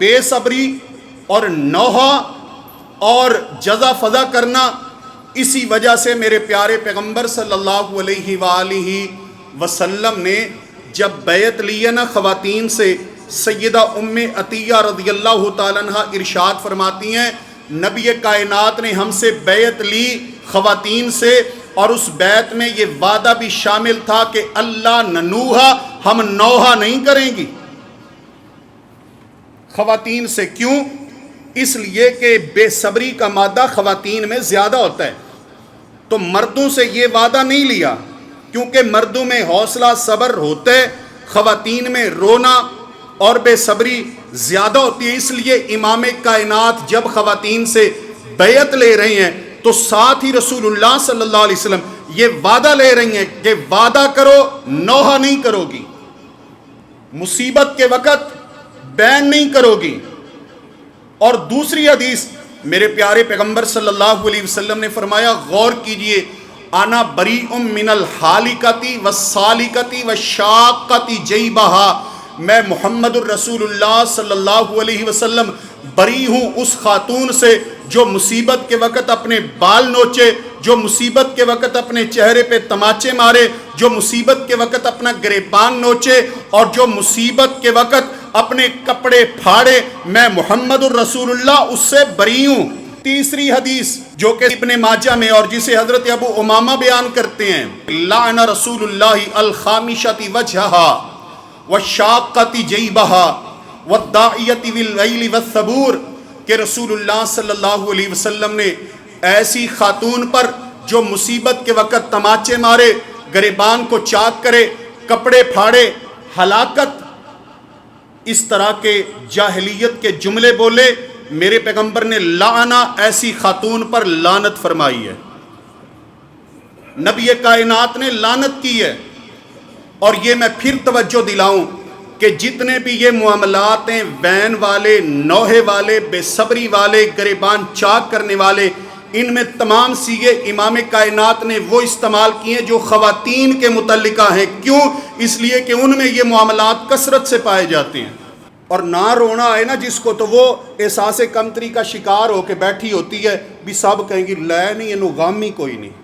بے صبری اور نوحہ اور جزا فضا کرنا، اسی وجہ سے میرے پیارے پیغمبر صلی اللہ علیہ وآلہ وسلم نے جب بیعت لی ہے نا خواتین سے، سیدہ ام عطیہ رضی اللہ تعالیٰ عنہ ارشاد فرماتی ہیں نبی کائنات نے ہم سے بیعت لی خواتین سے، اور اس بیعت میں یہ وعدہ بھی شامل تھا کہ اللہ ننوہا، ہم نوحہ نہیں کریں گی خواتین سے۔ کیوں؟ اس لیے کہ بے صبری کا مادہ خواتین میں زیادہ ہوتا ہے، تو مردوں سے یہ وعدہ نہیں لیا، کیونکہ مردوں میں حوصلہ صبر ہوتا ہے، خواتین میں رونا اور بے صبری زیادہ ہوتی ہے۔ اس لیے امام کائنات جب خواتین سے بیعت لے رہے ہیں تو ساتھ ہی رسول اللہ صلی اللہ علیہ وسلم یہ وعدہ لے رہی ہیں کہ وعدہ کرو نوحہ نہیں کرو گی، مصیبت کے وقت بین نہیں کرو گی۔ اور دوسری حدیث میرے پیارے پیغمبر صلی اللہ علیہ وسلم نے فرمایا، غور کیجئے، انا بریء من الحالکۃ والسالکۃ والشاقۃ جیبہا، میں محمد الرسول اللہ صلی اللہ علیہ وسلم بری ہوں اس خاتون سے جو مصیبت کے وقت اپنے بال نوچے، جو مصیبت کے وقت اپنے چہرے پہ تماچے مارے، جو مصیبت کے وقت اپنا گریبان نوچے، اور جو مصیبت کے وقت اپنے کپڑے پھاڑے، میں محمد الرسول اللہ اس سے بری ہوں۔ تیسری حدیث جو کہ ابن ماجہ میں اور جسے حضرت ابو امامہ بیان کرتے ہیں، لعن رسول اللہ الخامشۃ وجہہا والشاقۃ جیبہا والداعیۃ باللیل والثبور، کہ رسول اللہ صلی اللہ علیہ وسلم نے ایسی خاتون پر جو مصیبت کے وقت تماچے مارے، گریبان کو چاک کرے، کپڑے پھاڑے، ہلاکت، اس طرح کے جاہلیت کے جملے بولے، میرے پیغمبر نے لعنہ ایسی خاتون پر لعنت فرمائی ہے، نبی کائنات نے لعنت کی ہے۔ اور یہ میں پھر توجہ دلاؤں کہ جتنے بھی یہ معاملات ہیں، وین والے، نوحے والے، بے صبری والے، گریبان چاک کرنے والے، ان میں تمام سیغے امام کائنات نے وہ استعمال کیے ہیں جو خواتین کے متعلقہ ہیں۔ کیوں؟ اس لیے کہ ان میں یہ معاملات کثرت سے پائے جاتے ہیں۔ اور نہ رونا آئے نا جس کو، تو وہ احساس کمتری کا شکار ہو کے بیٹھی ہوتی ہے، بھی سب کہیں گی لے نہیں اینو غم ہی کوئی نہیں۔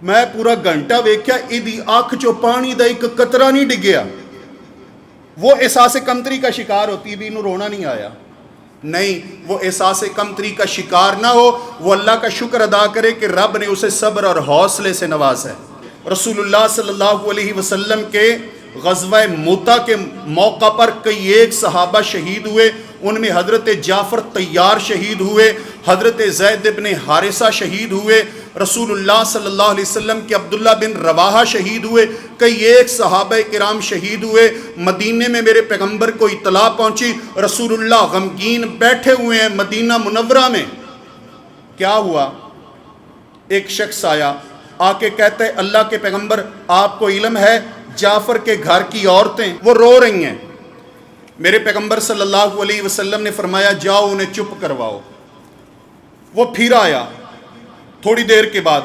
میں پورا گھنٹہ ویکھیا ایدی اکھ چو پانی دا ایک قطرہ نہیں ڈگیا، وہ احساس کمتری کا شکار ہوتی بھی انہوں رونا نہیں آیا۔ نہیں، وہ احساس کمتری کا شکار نہ ہو، وہ اللہ کا شکر ادا کرے کہ رب نے اسے صبر اور حوصلے سے نوازا ہے۔ رسول اللہ صلی اللہ علیہ وسلم کے غزوہ موتا کے موقع پر کئی ایک صحابہ شہید ہوئے، ان میں حضرت جعفر طیار شہید ہوئے، حضرت زید بن حارثہ شہید ہوئے، رسول اللہ صلی اللہ علیہ وسلم کے عبداللہ بن رواحہ شہید ہوئے، کئی ایک صحابہ کرام شہید ہوئے۔ مدینے میں میرے پیغمبر کو اطلاع پہنچی، رسول اللہ غمگین بیٹھے ہوئے ہیں مدینہ منورہ میں۔ کیا ہوا؟ ایک شخص آیا، آ کے کہتا ہے اللہ کے پیغمبر آپ کو علم ہے جعفر کے گھر کی عورتیں وہ رو رہی ہیں۔ میرے پیغمبر صلی اللہ علیہ وسلم نے فرمایا جاؤ انہیں چپ کرواؤ۔ وہ پھر آیا تھوڑی دیر کے بعد،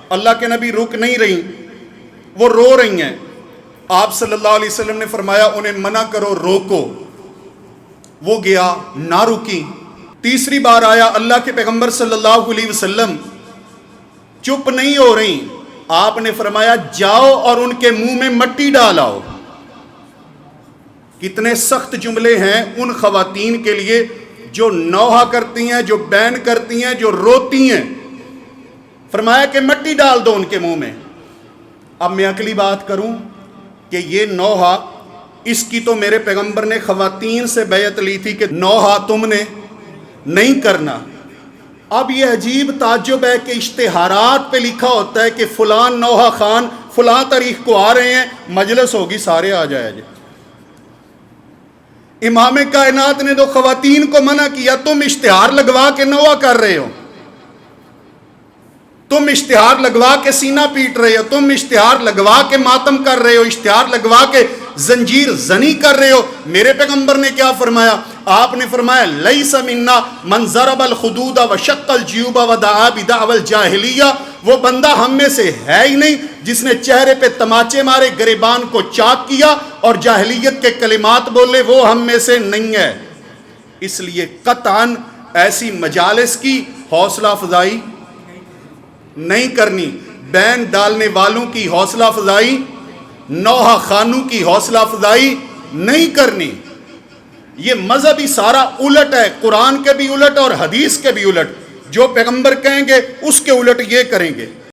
اللہ کے نبی رک نہیں رہی، وہ رو رہی ہیں۔ آپ صلی اللہ علیہ وسلم نے فرمایا انہیں منع کرو، روکو۔ وہ گیا، نہ رکی۔ تیسری بار آیا، اللہ کے پیغمبر صلی اللہ علیہ وسلم چپ نہیں ہو رہی، آپ نے فرمایا جاؤ اور ان کے منہ میں مٹی ڈالاؤ۔ کتنے سخت جملے ہیں ان خواتین کے لیے جو نوحہ کرتی ہیں، جو بین کرتی ہیں، جو روتی ہیں۔ فرمایا کہ مٹی ڈال دو ان کے منہ میں۔ اب میں اگلی بات کروں کہ یہ نوحہ، اس کی تو میرے پیغمبر نے خواتین سے بیعت لی تھی کہ نوحہ تم نے نہیں کرنا۔ اب یہ عجیب تعجب ہے کہ اشتہارات پہ لکھا ہوتا ہے کہ فلان نوحہ خان فلاں تاریخ کو آ رہے ہیں، مجلس ہوگی، سارے آ جائے جی۔ امام کائنات نے تو خواتین کو منع کیا، تم اشتہار لگوا کے نوحہ کر رہے ہو، تم اشتہار لگوا کے سینہ پیٹ رہے ہو، تم اشتہار لگوا کے ماتم کر رہے ہو، اشتہار لگوا کے زنجیر زنی کر رہے ہو۔ میرے پیغمبر نے کیا فرمایا؟ آپ نے فرمایا لیس منا من ضرب الخدود وشق الجیوب ودعا بدعوى الجاہلیہ، وہ بندہ ہم میں سے ہے ہی نہیں جس نے چہرے پہ تماچے مارے، گریبان کو چاک کیا اور جاہلیت کے کلمات بولے، وہ ہم میں سے نہیں ہے۔ اس لیے قطعاً ایسی مجالس کی حوصلہ افزائی نہیں کرنی، بین ڈالنے والوں کی حوصلہ افزائی، نوحہ خانوں کی حوصلہ افزائی نہیں کرنی۔ یہ مذہب ہی سارا الٹ ہے، قرآن کے بھی الٹ اور حدیث کے بھی الٹ، جو پیغمبر کہیں گے اس کے الٹ یہ کریں گے۔